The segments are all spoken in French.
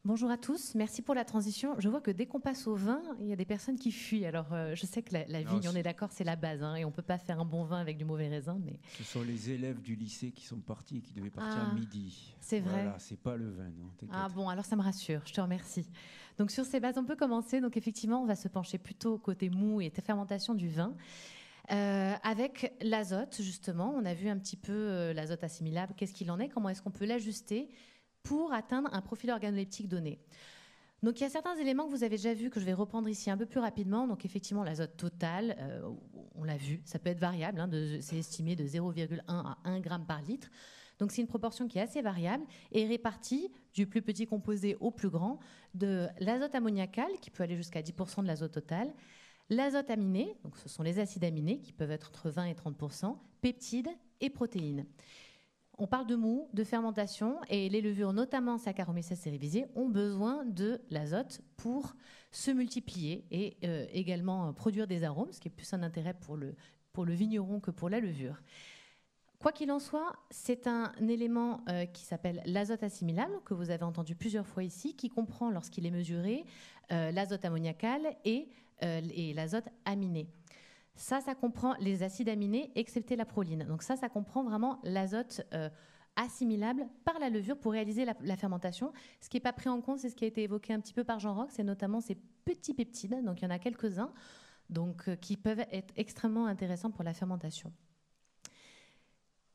Bonjour à tous, merci pour la transition. Je vois que dès qu'on passe au vin, il y a des personnes qui fuient. Alors, je sais que la Non, vigne, on est d'accord, c'est la base, hein, et on ne peut pas faire un bon vin avec du mauvais raisin. Mais... ce sont les élèves du lycée qui sont partis et qui devaient partir à Ah, midi. c'est vrai. Voilà, c'est pas le vin, non, Ah t'inquiète. bon, alors ça me rassure, je te remercie. Donc, sur ces bases, on peut commencer. Donc, effectivement, on va se pencher plutôt côté mou et fermentation du vin. Avec l'azote, justement, on a vu un petit peu l'azote assimilable, qu'est-ce qu'il en est, comment est-ce qu'on peut l'ajuster pour atteindre un profil organoleptique donné. Donc il y a certains éléments que vous avez déjà vus que je vais reprendre ici un peu plus rapidement. Donc effectivement l'azote total, on l'a vu, ça peut être variable, hein, c'est estimé de 0,1 à 1 gramme par litre. Donc c'est une proportion qui est assez variable et répartie du plus petit composé au plus grand de l'azote ammoniacal qui peut aller jusqu'à 10% de l'azote total, l'azote aminé, donc ce sont les acides aminés qui peuvent être entre 20 et 30%, peptides et protéines. On parle de mou, de fermentation, et les levures, notamment Saccharomyces cerevisiae, ont besoin de l'azote pour se multiplier et également produire des arômes, ce qui est plus un intérêt pour le vigneron que pour la levure. Quoi qu'il en soit, c'est un élément qui s'appelle l'azote assimilable, que vous avez entendu plusieurs fois ici, qui comprend, lorsqu'il est mesuré, l'azote ammoniacal et l'azote aminé. Ça comprend les acides aminés, excepté la proline. Donc ça comprend vraiment l'azote assimilable par la levure pour réaliser la fermentation. Ce qui n'est pas pris en compte, c'est ce qui a été évoqué un petit peu par Jean Roch, c'est notamment ces petits peptides. Donc il y en a quelques-uns qui peuvent être extrêmement intéressants pour la fermentation.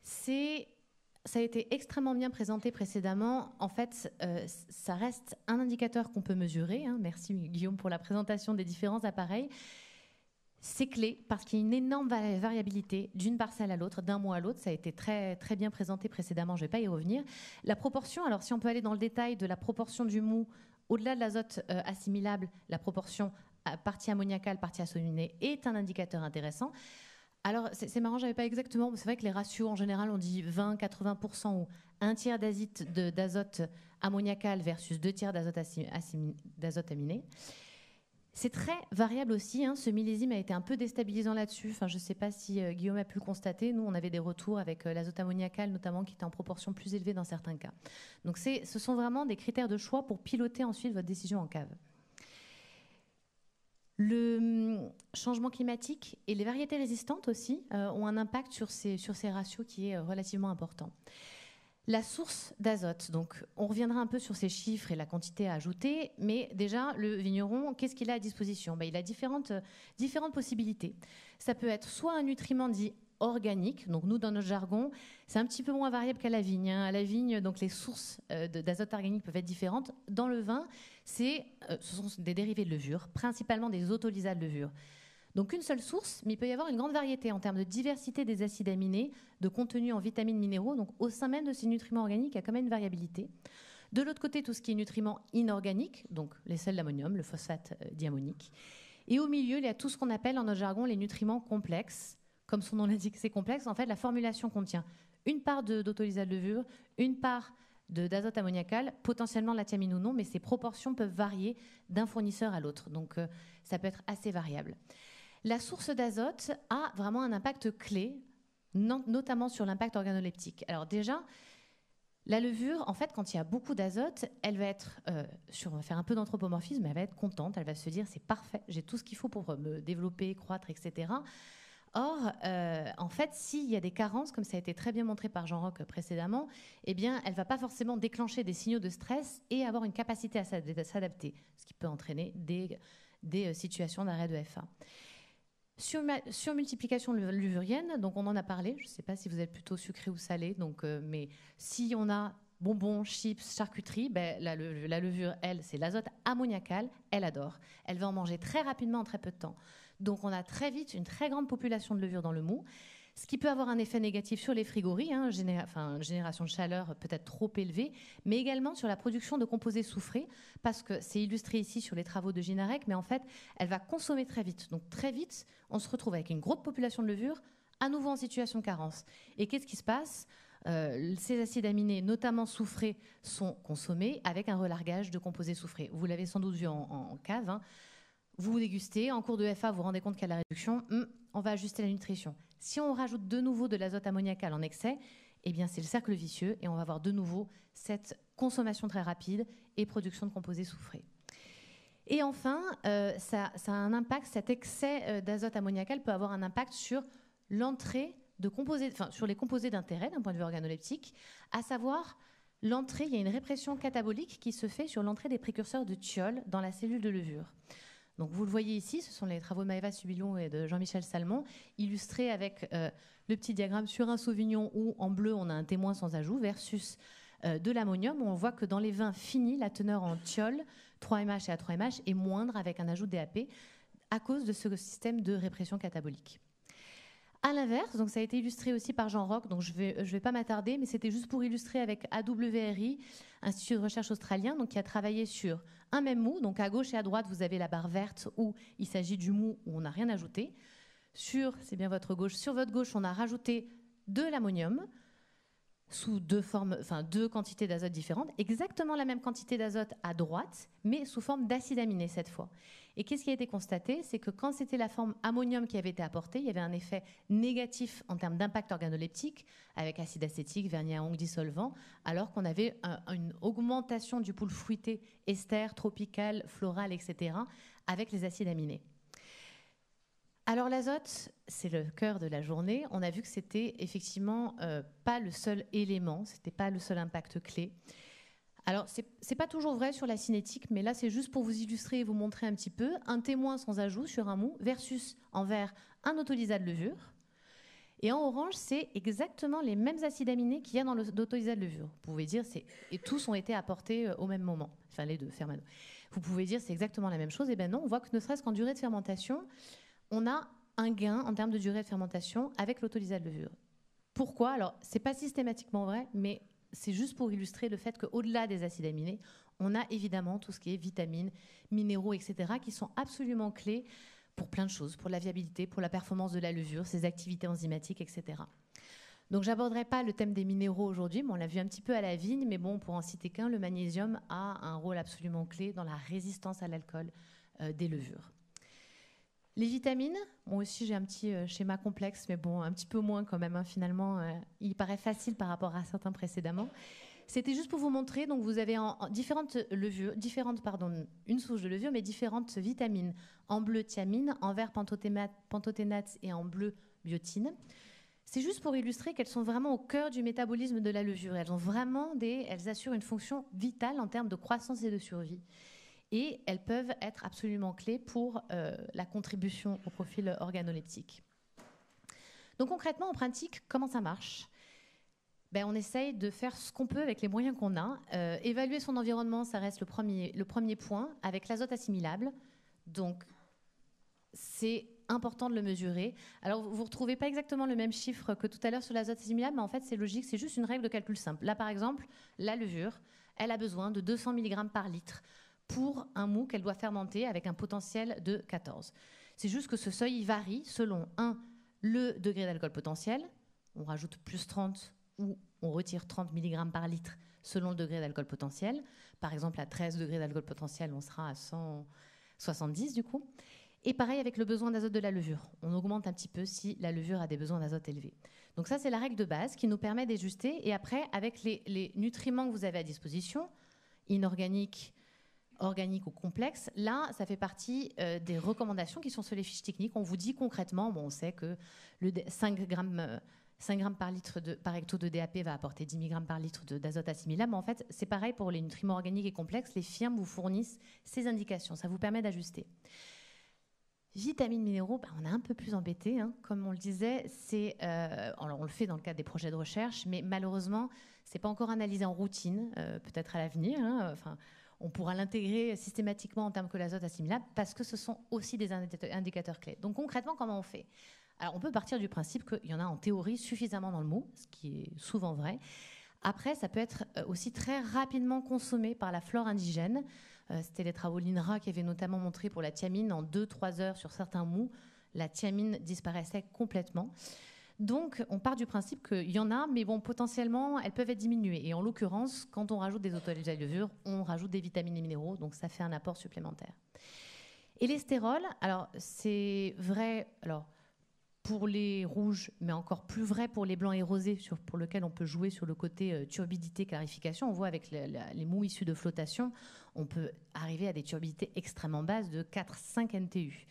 Ça a été extrêmement bien présenté précédemment. En fait, ça reste un indicateur qu'on peut mesurer. Hein. Merci Guillaume pour la présentation des différents appareils. C'est clé parce qu'il y a une énorme variabilité d'une parcelle à l'autre, d'un mois à l'autre. Ça a été très, très bien présenté précédemment, je ne vais pas y revenir. La proportion, alors si on peut aller dans le détail de la proportion du mou, au-delà de l'azote assimilable, la proportion partie ammoniacale, partie assominée est un indicateur intéressant. Alors c'est marrant, je n'avais pas exactement, c'est vrai que les ratios en général, on dit 20-80% ou un tiers d'azote ammoniacal versus 2 tiers d'azote aminé. C'est très variable aussi. Hein. Ce millésime a été un peu déstabilisant là-dessus. Enfin, je ne sais pas si Guillaume a pu le constater. Nous, on avait des retours avec l'azote ammoniacal, notamment, qui était en proportion plus élevée dans certains cas. Donc, ce sont vraiment des critères de choix pour piloter ensuite votre décision en cave. Le changement climatique et les variétés résistantes aussi ont un impact sur ces ratios qui est relativement important. La source d'azote, donc on reviendra un peu sur ces chiffres et la quantité à ajouter, mais déjà le vigneron, qu'est-ce qu'il a à disposition ? Il a différentes possibilités. Ça peut être soit un nutriment dit organique, donc nous dans notre jargon, c'est un petit peu moins variable qu'à la vigne. Hein. À la vigne, donc les sources d'azote organique peuvent être différentes. Dans le vin, ce sont des dérivés de levure, principalement des autolysats de levure. Donc une seule source, mais il peut y avoir une grande variété en termes de diversité des acides aminés, de contenu en vitamines, minéraux. Donc au sein même de ces nutriments organiques, il y a quand même une variabilité. De l'autre côté, tout ce qui est nutriments inorganiques, donc les sels d'ammonium, le phosphate diammonique. Et au milieu, il y a tout ce qu'on appelle en notre jargon les nutriments complexes. Comme son nom l'indique, c'est complexe. En fait, la formulation contient une part d'autolysat de levure, une part d'azote ammoniacal, potentiellement la thiamine ou non, mais ces proportions peuvent varier d'un fournisseur à l'autre. Donc ça peut être assez variable. La source d'azote a vraiment un impact clé, notamment sur l'impact organoleptique. Alors déjà, la levure, en fait, quand il y a beaucoup d'azote, elle va être, on va faire un peu d'anthropomorphisme, elle va être contente, elle va se dire c'est parfait, j'ai tout ce qu'il faut pour me développer, croître, etc. Or, en fait, s'il y a des carences, comme ça a été très bien montré par Jean Roch précédemment, eh bien, elle ne va pas forcément déclencher des signaux de stress et avoir une capacité à s'adapter, ce qui peut entraîner des situations d'arrêt de FA. Sur multiplication levurienne, donc on en a parlé, je ne sais pas si vous êtes plutôt sucré ou salé, mais si on a bonbons, chips, charcuterie, la levure, elle, c'est l'azote ammoniacal, elle adore. Elle va en manger très rapidement en très peu de temps. Donc on a très vite une très grande population de levure dans le mou, ce qui peut avoir un effet négatif sur les frigories, génération de chaleur peut-être trop élevée, mais également sur la production de composés soufrés, parce que c'est illustré ici sur les travaux de Ginarek, mais en fait, elle va consommer très vite. Donc très vite, on se retrouve avec une grosse population de levure, à nouveau en situation de carence. Et qu'est-ce qui se passe ? Ces acides aminés, notamment soufrés, sont consommés avec un relargage de composés soufrés. Vous l'avez sans doute vu en cave. Hein. Vous dégustez, en cours de FA, vous vous rendez compte qu'il y a la réduction, on va ajuster la nutrition. Si on rajoute de nouveau de l'azote ammoniacal en excès, eh bien c'est le cercle vicieux et on va avoir de nouveau cette consommation très rapide et production de composés soufrés. Et enfin, ça a un impact, cet excès d'azote ammoniacal peut avoir un impact sur l'entrée de composés, sur les composés d'intérêt d'un point de vue organoleptique, à savoir l'entrée, il y a une répression catabolique qui se fait sur l'entrée des précurseurs de thiol dans la cellule de levure. Donc vous le voyez ici, ce sont les travaux de Maëva Subillon et de Jean-Michel Salmon, illustrés avec le petit diagramme sur un sauvignon où en bleu on a un témoin sans ajout versus de l'ammonium, où on voit que dans les vins finis, la teneur en thiol, 3MH et A3MH est moindre avec un ajout de DAP à cause de ce système de répression catabolique. À l'inverse, donc ça a été illustré aussi par Jean Roch, donc je vais pas m'attarder, mais c'était juste pour illustrer avec AWRI, Institut de recherche australien, donc qui a travaillé sur un même mou. Donc à gauche et à droite, vous avez la barre verte où il s'agit du mou où on n'a rien ajouté. C'est bien votre gauche. Sur votre gauche, on a rajouté de l'ammonium sous deux quantités d'azote différentes, exactement la même quantité d'azote à droite, mais sous forme d'acide aminé cette fois. Et qu'est-ce qui a été constaté? C'est que quand c'était la forme ammonium qui avait été apportée, il y avait un effet négatif en termes d'impact organoleptique, avec acide acétique, vernis à ongles dissolvant, alors qu'on avait une augmentation du pool fruité, ester, tropical, floral, etc., avec les acides aminés. Alors l'azote, c'est le cœur de la journée. On a vu que c'était effectivement pas le seul élément, c'était pas le seul impact clé. Alors c'est pas toujours vrai sur la cinétique, mais là c'est juste pour vous illustrer et vous montrer un petit peu un témoin sans ajout sur un mou versus en vert un autolysat de levure. Et en orange, c'est exactement les mêmes acides aminés qu'il y a dans l'autolysat de levure. Vous pouvez dire, et tous ont été apportés au même moment, enfin les deux, fermano. Vous pouvez dire c'est exactement la même chose, et bien non, on voit que ne serait-ce qu'en durée de fermentation, on a un gain en termes de durée de fermentation avec l'autolysat de levure. Pourquoi? Alors, ce n'est pas systématiquement vrai, mais c'est juste pour illustrer le fait qu'au-delà des acides aminés, on a évidemment tout ce qui est vitamines, minéraux, etc., qui sont absolument clés pour plein de choses, pour la viabilité, pour la performance de la levure, ses activités enzymatiques, etc. Donc, je n'aborderai pas le thème des minéraux aujourd'hui, mais on l'a vu un petit peu à la vigne, mais bon, pour en citer qu'un, le magnésium a un rôle absolument clé dans la résistance à l'alcool des levures. Les vitamines, moi aussi j'ai un petit schéma complexe, mais bon, un petit peu moins quand même, hein, finalement. Il paraît facile par rapport à certains précédemment. C'était juste pour vous montrer, donc vous avez en différentes levures, une souche de levure, mais différentes vitamines. En bleu, thiamine, en vert, pantothénate et en bleu, biotine. C'est juste pour illustrer qu'elles sont vraiment au cœur du métabolisme de la levure. Elles assurent une fonction vitale en termes de croissance et de survie. Et elles peuvent être absolument clés pour la contribution au profil organoleptique. Donc concrètement, en pratique, comment ça marche? On essaye de faire ce qu'on peut avec les moyens qu'on a. Évaluer son environnement, ça reste le premier point, avec l'azote assimilable. Donc, c'est important de le mesurer. Alors, vous ne retrouvez pas exactement le même chiffre que tout à l'heure sur l'azote assimilable, mais en fait, c'est logique, c'est juste une règle de calcul simple. Là, par exemple, la levure, elle a besoin de 200 mg par litre pour un mou qu'elle doit fermenter avec un potentiel de 14. C'est juste que ce seuil il varie selon, le degré d'alcool potentiel, on rajoute plus 30 ou on retire 30 mg par litre selon le degré d'alcool potentiel. Par exemple, à 13 degrés d'alcool potentiel, on sera à 170 du coup. Et pareil avec le besoin d'azote de la levure. On augmente un petit peu si la levure a des besoins d'azote élevés. Donc ça, c'est la règle de base qui nous permet d'ajuster. Et après, avec les nutriments que vous avez à disposition, inorganiques, organique ou complexe, là, ça fait partie des recommandations qui sont sur les fiches techniques. On vous dit concrètement, on sait que 5 grammes par litre par hecto de DAP va apporter 10 mg par litre d'azote assimilable. Mais en fait, c'est pareil pour les nutriments organiques et complexes. Les firmes vous fournissent ces indications. Ça vous permet d'ajuster. Vitamines, minéraux, on est un peu plus embêté. Hein. Comme on le disait, alors on le fait dans le cadre des projets de recherche, mais malheureusement, ce n'est pas encore analysé en routine, peut-être à l'avenir. Hein. On pourra l'intégrer systématiquement en termes que l'azote assimilable parce que ce sont aussi des indicateurs clés. Donc concrètement, comment on fait? Alors on peut partir du principe qu'il y en a en théorie suffisamment dans le mou, ce qui est souvent vrai. Après, ça peut être aussi très rapidement consommé par la flore indigène. C'était les travaux de l'INRA qui avaient notamment montré pour la thiamine, en 2-3 heures sur certains mous, la thiamine disparaissait complètement. Donc, on part du principe qu'il y en a, mais bon, potentiellement, elles peuvent être diminuées. Et en l'occurrence, quand on rajoute des autolysats de levure, on rajoute des vitamines et minéraux, donc ça fait un apport supplémentaire. Et les stérols, alors c'est vrai, alors pour les rouges, mais encore plus vrai pour les blancs et rosés, pour lequel on peut jouer sur le côté turbidité, clarification. On voit avec les mous issus de flottation, on peut arriver à des turbidités extrêmement basses de 4-5 NTU.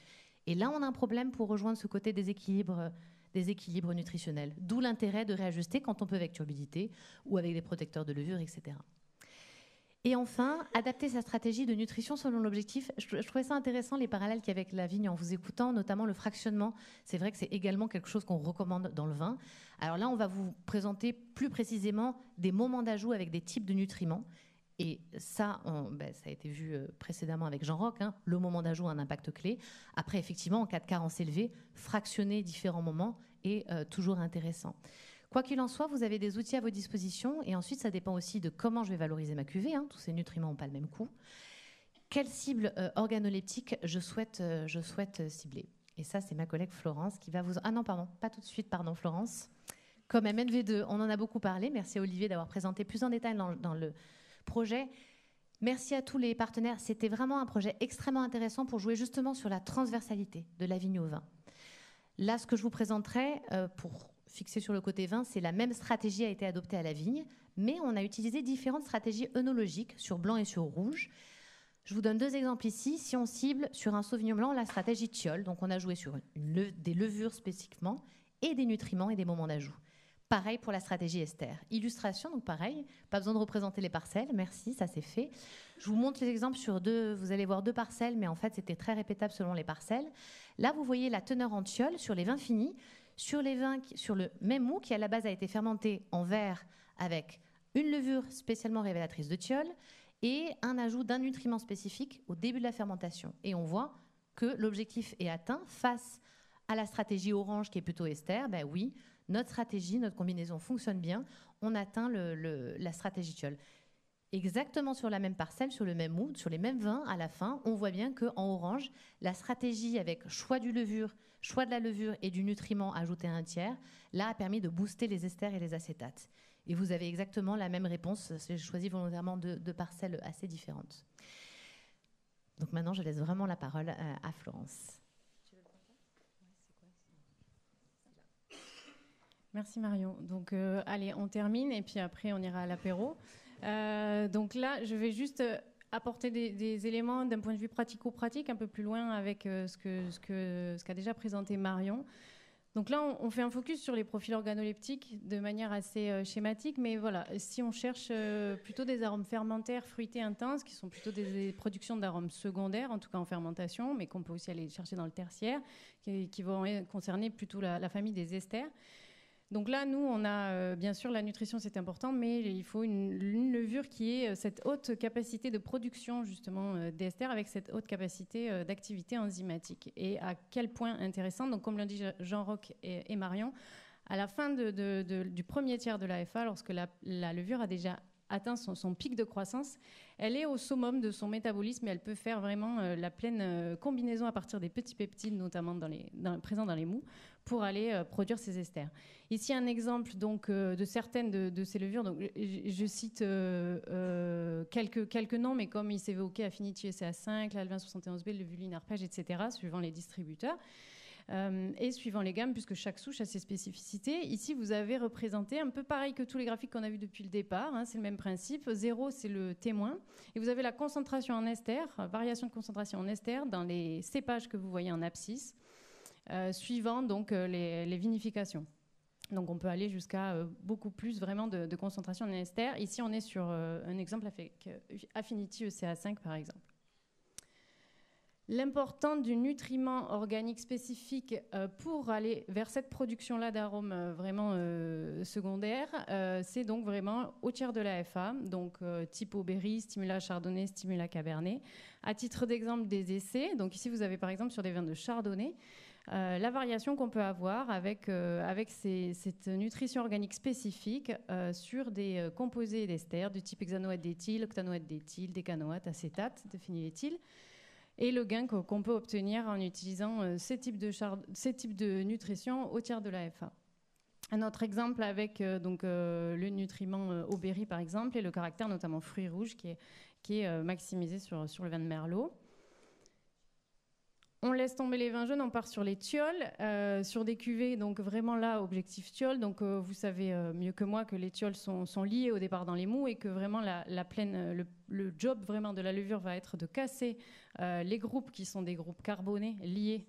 Et là, on a un problème pour rejoindre ce côté déséquilibre nutritionnel. D'où l'intérêt de réajuster quand on peut avec turbidité ou avec des protecteurs de levure, etc. Et enfin, adapter sa stratégie de nutrition selon l'objectif. Je trouvais ça intéressant, les parallèles qu'il y a avec la vigne en vous écoutant, notamment le fractionnement. C'est vrai que c'est également quelque chose qu'on recommande dans le vin. Alors là, on va vous présenter plus précisément des moments d'ajout avec des types de nutriments. Et ça, ça a été vu précédemment avec Jean Roch, hein, le moment d'ajout a un impact clé. Après, effectivement, en cas de carence élevée, fractionner différents moments est toujours intéressant. Quoi qu'il en soit, vous avez des outils à vos dispositions et ensuite, ça dépend aussi de comment je vais valoriser ma cuvée. Hein. Tous ces nutriments n'ont pas le même coût. Quelle cible organoleptique je souhaite cibler? Et ça, c'est ma collègue Florence qui va vous... Ah non, pardon, pas tout de suite, pardon Florence. Comme MNV2, on en a beaucoup parlé. Merci à Olivier d'avoir présenté plus en détail dans le projet. Merci à tous les partenaires. C'était vraiment un projet extrêmement intéressant pour jouer justement sur la transversalité de la vigne au vin. Là, ce que je vous présenterai pour fixer sur le côté vin, c'est la même stratégie a été adoptée à la vigne, mais on a utilisé différentes stratégies œnologiques sur blanc et sur rouge. Je vous donne deux exemples ici. Si on cible sur un Sauvignon blanc, la stratégie Thiol, donc on a joué sur des levures spécifiquement et des nutriments et des moments d'ajout. Pareil pour la stratégie Ester. Illustration, donc pareil, pas besoin de représenter les parcelles, merci, ça c'est fait. Je vous montre les exemples sur deux, vous allez voir deux parcelles, mais en fait c'était très répétable selon les parcelles. Là, vous voyez la teneur en thiol sur les vins finis, sur le même mou qui à la base a été fermenté en verre avec une levure spécialement révélatrice de thiol et un ajout d'un nutriment spécifique au début de la fermentation. Et on voit que l'objectif est atteint face à la stratégie orange qui est plutôt Ester. Ben oui, notre stratégie, notre combinaison fonctionne bien. On atteint la stratégie thiol. Exactement sur la même parcelle, sur le même mou, sur les mêmes vins, à la fin, on voit bien qu'en orange, la stratégie avec choix de la levure et du nutriment ajouté à un tiers, là, a permis de booster les esters et les acétates. Et vous avez exactement la même réponse. J'ai choisi volontairement deux parcelles assez différentes. Donc maintenant, je laisse vraiment la parole à Florence. Merci Marion. Donc, allez, on termine et puis après, on ira à l'apéro. Donc là, je vais juste apporter des éléments d'un point de vue pratico-pratique un peu plus loin avec ce qu'a déjà présenté Marion. Donc là, on fait un focus sur les profils organoleptiques de manière assez schématique, mais voilà, si on cherche plutôt des arômes fermentaires, fruités intenses, qui sont plutôt des productions d'arômes secondaires, en tout cas en fermentation, mais qu'on peut aussi aller chercher dans le tertiaire, qui vont concerner plutôt la famille des esters. Donc là, nous, on a, bien sûr, la nutrition, c'est important, mais il faut une levure qui ait cette haute capacité de production, justement, d'ester, avec cette haute capacité d'activité enzymatique. Et à quel point intéressant, donc comme l'ont dit Jean Roch et Marion, à la fin du premier tiers de l'AFA, lorsque la levure a déjà atteint son pic de croissance, elle est au summum de son métabolisme et elle peut faire vraiment la pleine combinaison à partir des petits peptides, notamment présents dans les mous, pour aller produire ces esters. Ici, un exemple donc, de certaines de ces levures. Donc, je cite quelques noms, mais comme il s'est évoqué, Affinity ECA5, l'Alvin 71B, le Vulin Arpège, etc., suivant les distributeurs. Et suivant les gammes, puisque chaque souche a ses spécificités. Ici, vous avez représenté un peu pareil que tous les graphiques qu'on a vus depuis le départ. Hein, c'est le même principe. 0, c'est le témoin. Et vous avez la concentration en ester, variation de concentration en ester dans les cépages que vous voyez en abscisse, suivant donc les vinifications. Donc, on peut aller jusqu'à beaucoup plus vraiment de concentration en ester. Ici, on est sur un exemple avec Affinity ECA5, par exemple. L'important du nutriment organique spécifique pour aller vers cette production-là d'arômes vraiment secondaires, c'est donc vraiment au tiers de l'AFA, donc type Aubéry, Stimula Chardonnay, Stimula Cabernet. À titre d'exemple des essais, donc ici vous avez par exemple sur des vins de Chardonnay, la variation qu'on peut avoir avec cette nutrition organique spécifique sur des composés d'ester du type hexanoate d'éthyle, octanoate d'éthyle, décanoate, acétate de phényléthyl. Et le gain qu'on peut obtenir en utilisant ces types de nutrition au tiers de l'AFA. Un autre exemple avec le nutriment Aubéry, par exemple, et le caractère notamment fruits rouges qui est maximisé sur le vin de Merlot. On laisse tomber les vins jaunes, on part sur les tioles, sur des cuvées, donc vraiment là, objectif tiole. Donc vous savez mieux que moi que les tioles sont liées au départ dans les mous et que vraiment le job vraiment de la levure va être de casser les groupes qui sont des groupes carbonés liés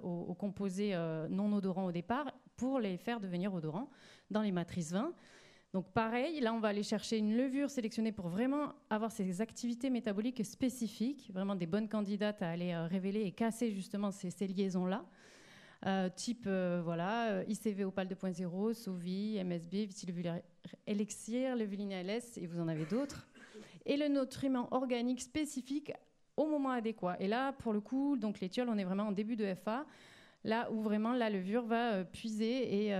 aux composés non odorants au départ pour les faire devenir odorants dans les matrices vins. Donc pareil, là on va aller chercher une levure sélectionnée pour vraiment avoir ces activités métaboliques spécifiques, vraiment des bonnes candidates à aller révéler et casser justement ces liaisons-là. Type ICV Opale 2.0, Sauvy, MSB, Vitilevulaire Elixir, Levuline LS et vous en avez d'autres. Et le nutriment organique spécifique au moment adéquat. Et là, pour le coup, donc les tioles, on est vraiment en début de FA, là où vraiment la levure va puiser et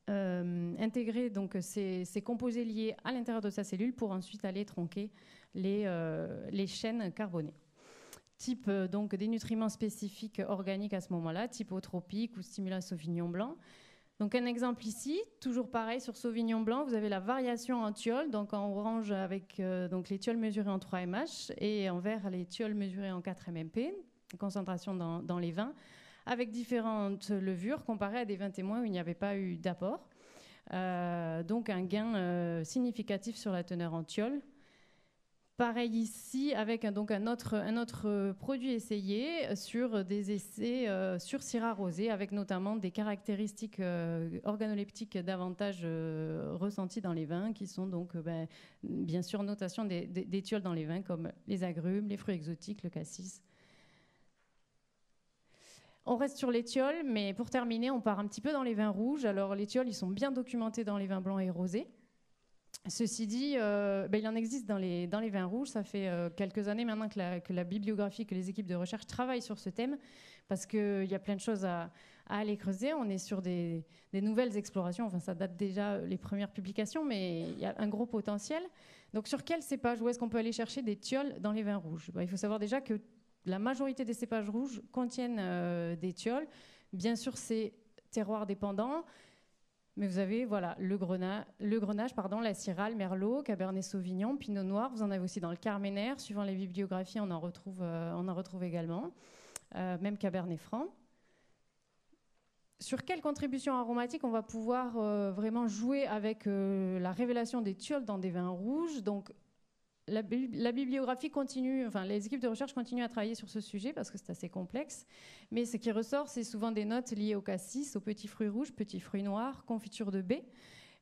intégrer donc ces composés liés à l'intérieur de sa cellule pour ensuite aller tronquer les chaînes carbonées. Type donc des nutriments spécifiques organiques à ce moment-là, type eutropique ou stimulant Sauvignon blanc. Donc un exemple ici, toujours pareil sur Sauvignon blanc, vous avez la variation en thioles, donc en orange avec donc les thioles mesurées en 3 mH et en vert les thioles mesurées en 4 mmP, concentration dans les vins, avec différentes levures comparées à des vins témoins où il n'y avait pas eu d'apport. Donc un gain significatif sur la teneur en thioles. Pareil ici, avec donc un autre produit essayé sur des essais sur Syrah rosé, avec notamment des caractéristiques organoleptiques davantage ressenties dans les vins, qui sont donc bien sûr notation des thioles dans les vins, comme les agrumes, les fruits exotiques, le cassis. On reste sur les thioles, mais pour terminer, on part un petit peu dans les vins rouges. Alors les thioles, ils sont bien documentés dans les vins blancs et rosés. Ceci dit, il en existe dans les vins rouges. Ça fait quelques années maintenant que la bibliographie, que les équipes de recherche travaillent sur ce thème, parce qu'il y a plein de choses à aller creuser. On est sur des nouvelles explorations. Enfin, ça date déjà les premières publications, mais il y a un gros potentiel. Donc sur quel cépage, où est-ce qu'on peut aller chercher des thioles dans les vins rouges ? Il faut savoir déjà que la majorité des cépages rouges contiennent des thioles. Bien sûr, c'est terroir dépendant. Mais vous avez le Grenache, la Syrah, le Merlot, Cabernet Sauvignon, Pinot Noir. Vous en avez aussi dans le Carménère. Suivant les bibliographies, on en retrouve également. Même Cabernet Franc. Sur quelle contribution aromatique on va pouvoir vraiment jouer avec la révélation des thioles dans des vins rouges ? Donc, la bibliographie continue, enfin les équipes de recherche continuent à travailler sur ce sujet parce que c'est assez complexe. Mais ce qui ressort, c'est souvent des notes liées au cassis, aux petits fruits rouges, petits fruits noirs, confiture de baies,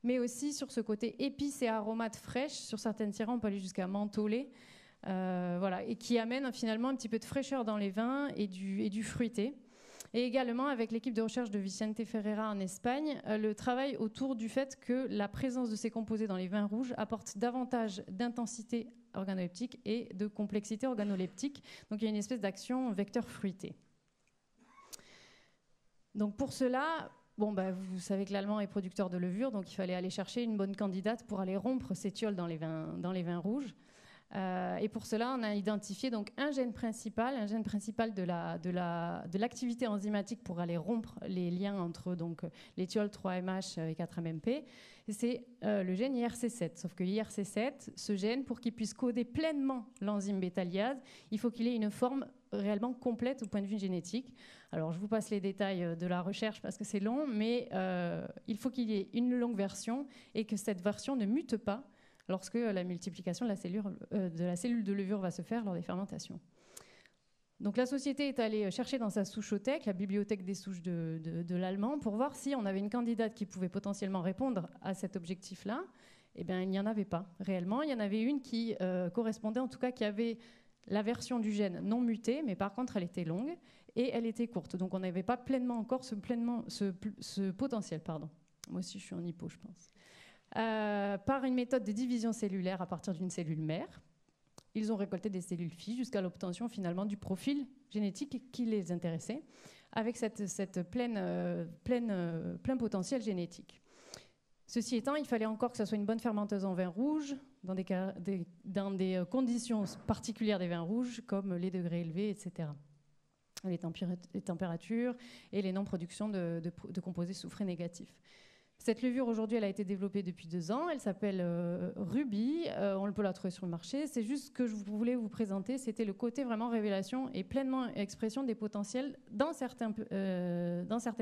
mais aussi sur ce côté épices et aromates fraîches. Sur certaines syrahs, on peut aller jusqu'à mentholé, et qui amène finalement un petit peu de fraîcheur dans les vins et du fruité. Et également, avec l'équipe de recherche de Vicente Ferreira en Espagne, le travail autour du fait que la présence de ces composés dans les vins rouges apporte davantage d'intensité organoleptique et de complexité organoleptique. Donc il y a une espèce d'action vecteur fruité. Donc pour cela, vous savez que l'allemand est producteur de levure, donc il fallait aller chercher une bonne candidate pour aller rompre ces thioles dans les vins rouges. Et pour cela, on a identifié donc un gène principal de l'activité enzymatique pour aller rompre les liens entre donc, les thioles 3-MH et 4-MMP. C'est le gène IRC7. Sauf que IRC7, ce gène, pour qu'il puisse coder pleinement l'enzyme bêta-lyase, il faut qu'il ait une forme réellement complète au point de vue génétique. Alors, je vous passe les détails de la recherche parce que c'est long, mais il faut qu'il y ait une longue version et que cette version ne mute pas lorsque la multiplication de la cellule de levure va se faire lors des fermentations. Donc la société est allée chercher dans sa souchothèque, la bibliothèque des souches de l'allemand, pour voir si on avait une candidate qui pouvait potentiellement répondre à cet objectif-là. Eh bien, il n'y en avait pas réellement. Il y en avait une qui correspondait, en tout cas, qui avait la version du gène non mutée, mais par contre, elle était longue et elle était courte. Donc on n'avait pas pleinement encore ce potentiel. Pardon. Moi aussi, je suis en hypo, je pense. Par une méthode de division cellulaire à partir d'une cellule mère. Ils ont récolté des cellules filles jusqu'à l'obtention finalement du profil génétique qui les intéressait, avec cette plein potentiel génétique. Ceci étant, il fallait encore que ça soit une bonne fermenteuse en vin rouge, dans des conditions particulières des vins rouges, comme les degrés élevés, etc. Les températures et les non-productions de composés soufrés négatifs. Cette levure, aujourd'hui, elle a été développée depuis 2 ans. Elle s'appelle Ruby. On peut la trouver sur le marché. C'est juste ce que je voulais vous présenter. C'était le côté vraiment révélation et pleinement expression des potentiels dans certaines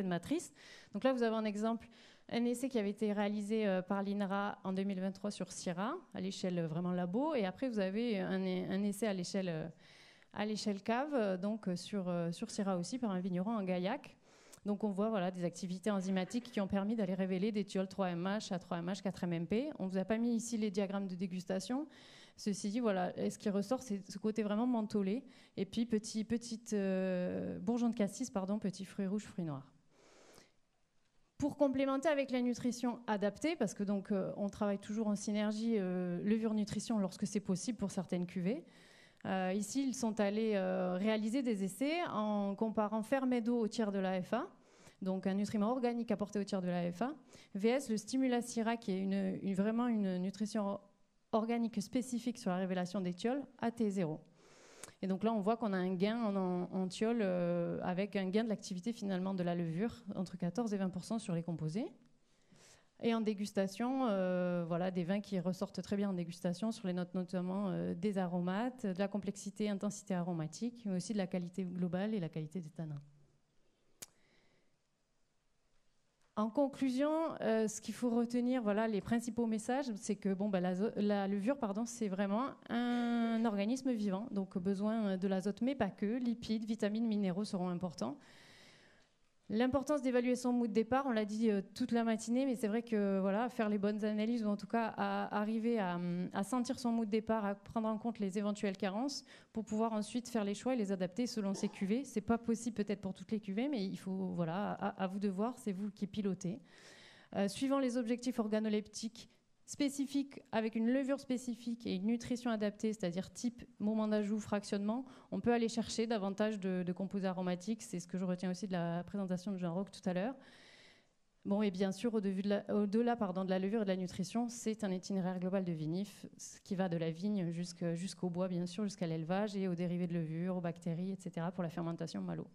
matrices. Donc là, vous avez un exemple, un essai qui avait été réalisé par l'INRA en 2023 sur Syrah, à l'échelle vraiment labo. Et après, vous avez un essai à l'échelle cave, donc sur Syrah aussi, par un vigneron en Gaillac. Donc on voit des activités enzymatiques qui ont permis d'aller révéler des thiols 3MH, A3MH, 4MMP. On ne vous a pas mis ici les diagrammes de dégustation. Ceci dit, ce qui ressort, c'est ce côté vraiment mentholé. Et puis petite bourgeon de cassis, petits fruits rouges, fruits noirs. Pour complémenter avec la nutrition adaptée, parce que on travaille toujours en synergie levure-nutrition lorsque c'est possible pour certaines cuvées. Ici, ils sont allés réaliser des essais en comparant Fermento au tiers de l'AFA, donc un nutriment organique apporté au tiers de l'AFA, vs le Stimula Syrah, qui est vraiment une nutrition organique spécifique sur la révélation des thiols, à T0. Et donc là, on voit qu'on a un gain en thiols avec un gain de l'activité finalement de la levure, entre 14 et 20% sur les composés. Et en dégustation, des vins qui ressortent très bien en dégustation sur les notes notamment des aromates, de la complexité, intensité aromatique, mais aussi de la qualité globale et la qualité des tanins. En conclusion, ce qu'il faut retenir, les principaux messages, c'est que la levure, c'est vraiment un organisme vivant, donc besoin de l'azote, mais pas que. Lipides, vitamines, minéraux seront importants. L'importance d'évaluer son mood de départ, on l'a dit toute la matinée, mais c'est vrai que faire les bonnes analyses, ou en tout cas arriver à sentir son mood de départ, à prendre en compte les éventuelles carences pour pouvoir ensuite faire les choix et les adapter selon ses cuvées. C'est pas possible peut-être pour toutes les cuvées, mais il faut, à vous de voir, c'est vous qui pilotez. Suivant les objectifs organoleptiques spécifiques, avec une levure spécifique et une nutrition adaptée, c'est-à-dire type, moment d'ajout, fractionnement, on peut aller chercher davantage de composés aromatiques. C'est ce que je retiens aussi de la présentation de Jean Roch tout à l'heure. Et bien sûr, au-delà de la levure et de la nutrition, c'est un itinéraire global de vinif, ce qui va de la vigne jusqu'au bois, bien sûr, jusqu'à l'élevage et aux dérivés de levure, aux bactéries, etc., pour la fermentation malo.